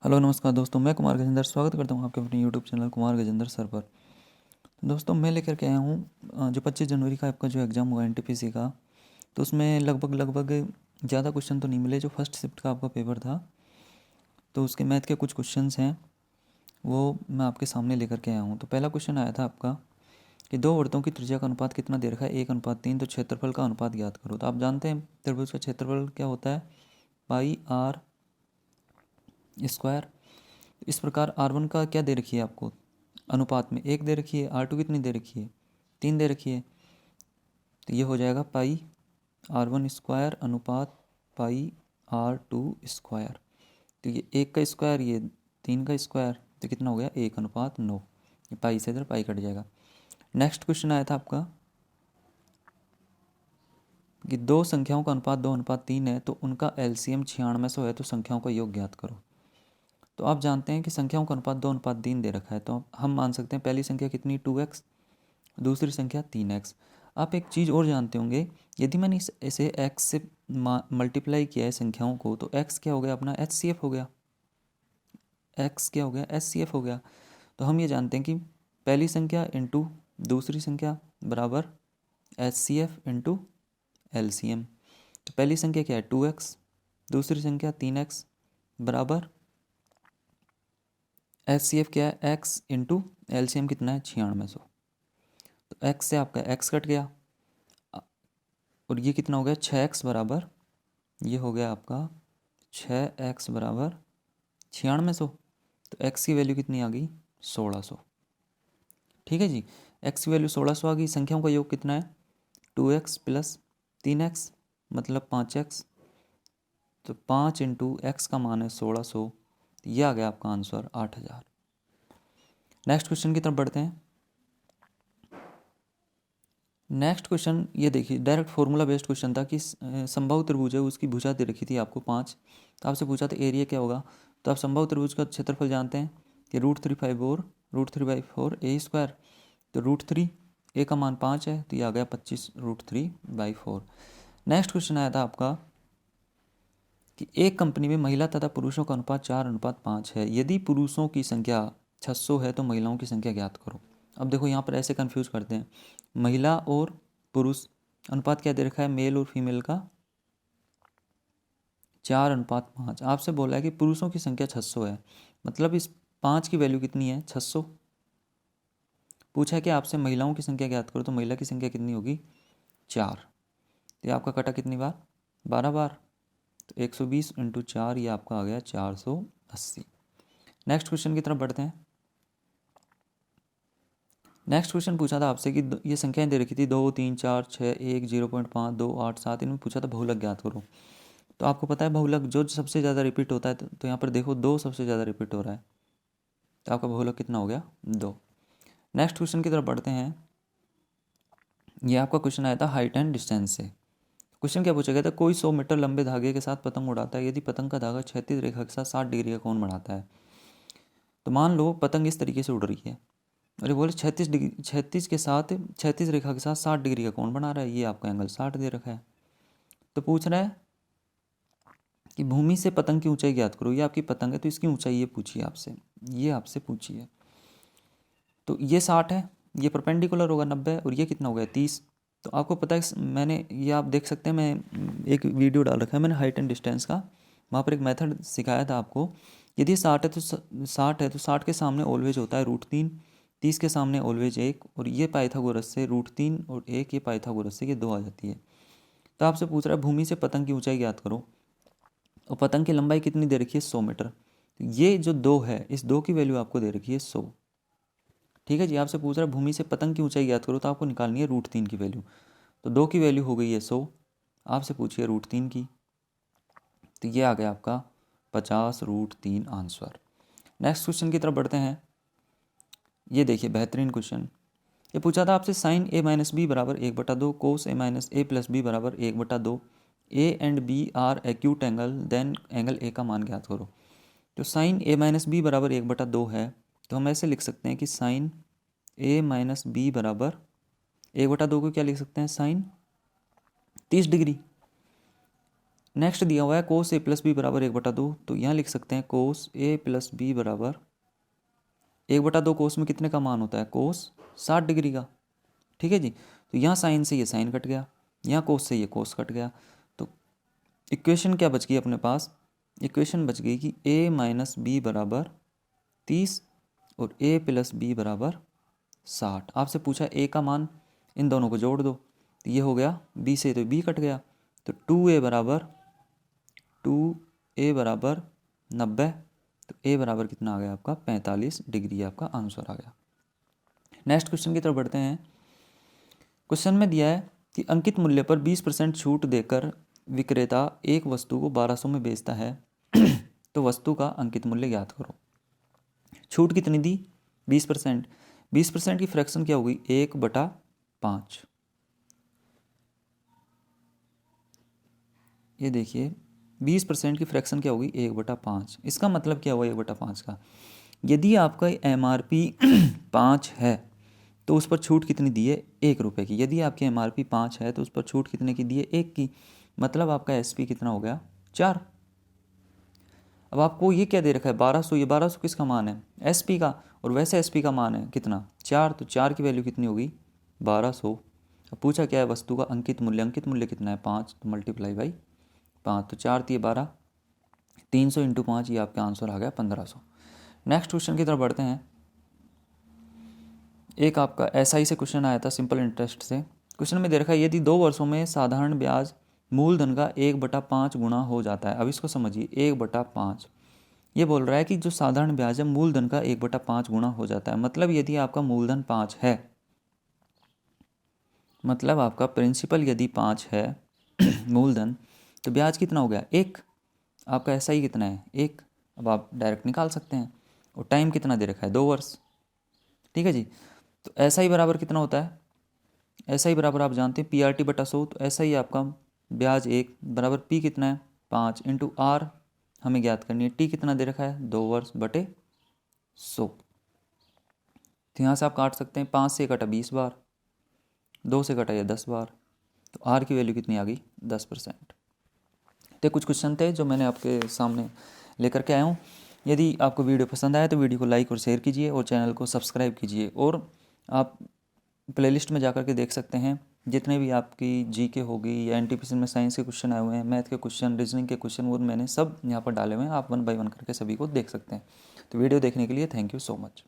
Hello नमस्कार दोस्तों, मैं कुमार गजेंद्र स्वागत करता हूं आपके अपने YouTube channel Kumar Gajendra sir पर। तो दोस्तों मैं लेकर के आया हूं जो 25 जनवरी का आपका जो एग्ज़ाम हुआ एनटीपीसी का। तो उसमें लगभग ज़्यादा क्वेश्चन तो नहीं मिले। जो फर्स्ट शिफ्ट का आपका पेपर था तो उसके मैथ के कुछ क्वेश्चंस हैं वो मैं आपके सामने लेकर के आया हूँ। तो पहला क्वेश्चन आया था आपका कि दो वृत्तों की त्रिज्या का अनुपात कितना दे रखा है, 1:3, तो क्षेत्रफल का अनुपात ज्ञात करो। तो आप जानते हैं त्रिभुज का क्षेत्रफल क्या होता है, पाई आर स्क्वायर। इस प्रकार R1 का क्या दे रखी है आपको अनुपात में, 1 दे रखी है। R2 कितनी दे रखी है, 3 दे रखी है। तो ये हो जाएगा पाई R1 स्क्वायर अनुपात पाई R2 स्क्वायर। तो ये 1 का स्क्वायर, ये 3 का स्क्वायर, तो कितना हो गया 1:9। ये पाई से इधर पाई कट जाएगा। नेक्स्ट क्वेश्चन आया था आपका कि दो संख्याओं का अनुपात 2:3 है तो उनका एलसीएम 9600 है, तो संख्याओं का योग ज्ञात करो। तो आप जानते हैं कि संख्याओं का अनुपात 2:3 दे रखा है, तो हम मान सकते हैं पहली संख्या कितनी 2x, दूसरी संख्या 3x। आप एक चीज़ और जानते होंगे, यदि मैंने इसे x से मल्टीप्लाई किया है संख्याओं को, तो x क्या हो गया अपना HCF हो गया। x क्या हो गया HCF हो गया। तो हम ये जानते हैं कि पहली संख्या इंटू दूसरी संख्या बराबर HCF इंटू LCM। तो पहली संख्या क्या है 2x, दूसरी संख्या 3x बराबर HCF क्या है x इंटू LCM कितना है 9600। तो x से आपका x कट गया और ये कितना हो गया 6x बराबर, ये हो गया आपका 6x बराबर 9600। तो x की वैल्यू कितनी आ गई 1600। ठीक है जी, x की वैल्यू 1600 आ गई। संख्याओं का योग कितना है 2x प्लस 3x मतलब 5x। तो 5 इंटू एक्स का मान है 1600। तो ये आ गया आपका आंसर 8000। नेक्स्ट क्वेश्चन की तरफ बढ़ते हैं। नेक्स्ट क्वेश्चन ये देखिए, डायरेक्ट फॉर्मूला बेस्ड क्वेश्चन था कि समबाहु त्रिभुज है, उसकी भुजा दे रखी थी आपको 5। तो आपसे पूछा था एरिया क्या होगा। तो आप समबाहु त्रिभुज का क्षेत्रफल जानते हैं कि √3/4 √3/4 ए स्क्वायर। तो √3 ए का मान 5 है, तो ये आ गया 25 √3/4। नेक्स्ट क्वेश्चन आया था आपका कि एक कंपनी में महिला तथा पुरुषों का अनुपात 4:5 है। यदि पुरुषों की संख्या 600 है तो महिलाओं की संख्या ज्ञात करो। अब देखो यहाँ पर ऐसे कंफ्यूज करते हैं, महिला और पुरुष अनुपात क्या दे रखा है, मेल और फीमेल का 4:5। आपसे बोला है कि पुरुषों की संख्या 600 है, मतलब इस 5 की वैल्यू कितनी है 600। पूछा है कि आपसे महिलाओं की संख्या ज्ञात करो, तो महिला की संख्या कितनी होगी 4। तो ये आपका कटा कितनी बार 12 बार। तो 120 इंटू 4, ये आपका आ गया 480। नेक्स्ट क्वेश्चन की तरफ बढ़ते हैं। नेक्स्ट क्वेश्चन पूछा था आपसे कि ये संख्याएं दे रखी थी 2 3 4 6 1 0.5 2 8 7। इनमें पूछा था बहुलक ज्ञात करो। तो आपको पता है बहुलक जो सबसे ज़्यादा रिपीट होता है, तो यहाँ पर देखो 2 सबसे ज़्यादा रिपीट हो रहा है, तो आपका बहुलक कितना हो गया 2। नेक्स्ट क्वेश्चन की तरफ बढ़ते हैं। ये आपका क्वेश्चन आया था हाइट एंड डिस्टेंस से। क्वेश्चन क्या पूछा गया था, कोई 100 मीटर लंबे धागे के साथ पतंग उड़ाता है, यदि पतंग का धागा क्षैतिज रेखा के साथ 60 डिग्री का कोण बनाता है। तो मान लो पतंग इस तरीके से उड़ रही है, अरे बोले 36 डिग्री, 36 के साथ 36 रेखा के साथ 60 डिग्री का कोण बना रहा है, ये आपका एंगल 60 दे रखा है। तो पूछ रहा है कि भूमि से पतंग की ऊंचाई ज्ञात करो। ये आपकी पतंग है तो इसकी ऊंचाई ये पूछिए आपसे, ये आपसे पूछिए। तो ये 60 है, ये परपेंडिकुलर होगा 90, और ये कितना हो गया 30। तो आपको पता है मैंने ये आप देख सकते हैं, मैं एक वीडियो डाल रखा है मैंने हाइट एंड डिस्टेंस का, वहाँ पर एक मेथड सिखाया था आपको। यदि 60 है तो 60 है तो 60 के सामने ऑलवेज होता है √3, 30 के सामने ऑलवेज 1, और ये पाइथागोरस से √3 और 1 ये पाइथागोरस से ये 2 आ जाती है। तो आपसे पूछ रहा है भूमि से पतंग की ऊंचाई ज्ञात करो, और पतंग की लंबाई कितनी दे रखी है 100 मीटर। तो ये जो 2 है, इस 2 की वैल्यू आपको दे रखी है 100। ठीक है जी, आपसे पूछ रहा है भूमि से पतंग की ऊंचाई ज्ञात करो, तो आपको निकालनी है √3 की वैल्यू। तो 2 की वैल्यू हो गई है 100, आपसे पूछिए √3 की। तो ये आ गया आपका 50 √3 आंसर। नेक्स्ट क्वेश्चन की तरफ बढ़ते हैं। ये देखिए बेहतरीन क्वेश्चन, ये पूछा था आपसे साइन a-b बराबर 1/2, कोस a-b बराबर 1/2, A and B are acute angle, then angle A का मान ज्ञात करो। तो साइन a-b बराबर 1/2 है, तो हम ऐसे लिख सकते हैं कि साइन a-b बराबर 1/2 को क्या लिख सकते हैं साइन 30 डिग्री। नेक्स्ट दिया हुआ है कोस ए प्लस बी बराबर 1/2, तो यहाँ लिख सकते हैं कोस ए प्लस बी बराबर 1/2। कोस में कितने का मान होता है, कोस 60 डिग्री का। ठीक है जी, तो यहाँ साइन से ये साइन कट गया, यहाँ कोस से ये कोस कट गया, तो इक्वेशन क्या बच गई अपने पास, इक्वेशन बच गई कि a माइनस बी बराबर 30 और a प्लस बी बराबर 60। आपसे पूछा a का मान, इन दोनों को जोड़ दो, तो ये हो गया b से तो b कट गया, तो 2a बराबर 90, तो a बराबर कितना आ गया आपका 45 डिग्री, आपका आंसर आ गया। नेक्स्ट क्वेश्चन की तरफ बढ़ते हैं। क्वेश्चन में दिया है कि अंकित मूल्य पर 20% छूट देकर विक्रेता एक वस्तु को 1200 में बेचता है तो वस्तु का अंकित मूल्य ज्ञात करो। छूट कितनी दी, 20%। 20% की फ्रैक्शन क्या होगी, 1/5। ये देखिए 20% की फ्रैक्शन क्या होगी, 1/5। इसका मतलब क्या हुआ 1/5 का, यदि आपका MRP 5 है तो उस पर छूट कितनी दी है, 1 रुपये की। यदि आपकी MRP 5 है तो उस पर छूट कितने की दी है, 1 की। मतलब आपका SP कितना हो गया, 4। अब आपको ये क्या दे रखा है, 1200। ये 1200 किसका मान है, SP का, और वैसे SP का मान है कितना, 4। तो 4 की वैल्यू कितनी होगी, 1200। अब पूछा क्या है, वस्तु का अंकित मूल्य। अंकित मूल्य कितना है, 5, तो मल्टीप्लाई बाई 5, तो 4 × 12, 300 × 5, ये आपका आंसर आ गया 1500। नेक्स्ट क्वेश्चन की तरफ बढ़ते हैं। एक आपका SI से क्वेश्चन आया था, सिंपल इंटरेस्ट से। क्वेश्चन में दे रखा है यदि 2 वर्षों में साधारण ब्याज मूलधन का 1/5 गुना हो जाता है। अब इसको समझिए, 1/5 ये बोल रहा है कि जो साधारण ब्याज है मूलधन का 1/5 गुना हो जाता है। मतलब यदि आपका मूलधन 5 है, मतलब आपका प्रिंसिपल यदि 5 है मूलधन, तो ब्याज कितना हो गया, 1। आपका SI कितना है, 1। अब आप डायरेक्ट निकाल सकते हैं। और टाइम कितना दे रखा है, 2 वर्ष। ठीक है जी, तो SI बराबर कितना होता है, SI बराबर आप जानते हैं PRT/100। तो SI आपका ब्याज 1 बराबर P कितना है, 5 × R हमें ज्ञात करनी है। T कितना दे रखा है, 2 वर्ष बटे 100। तो यहाँ से आप काट सकते हैं, 5 से कटा 20 बार, 2 से कटा या 10 बार, तो R की वैल्यू कितनी आ गई, 10%। तो कुछ क्वेश्चन थे जो मैंने आपके सामने लेकर के आया हूँ। यदि आपको वीडियो पसंद आया तो वीडियो को लाइक और शेयर कीजिए और चैनल को सब्सक्राइब कीजिए। और आप प्लेलिस्ट में जाकर के देख सकते हैं जितने भी आपकी GK होगी या NTPC में साइंस के क्वेश्चन आए हुए हैं, मैथ के क्वेश्चन, रीजनिंग के क्वेश्चन, वो मैंने सब यहाँ पर डाले हुए हैं। आप 1 बाय 1 करके सभी को देख सकते हैं। तो वीडियो देखने के लिए थैंक यू सो मच।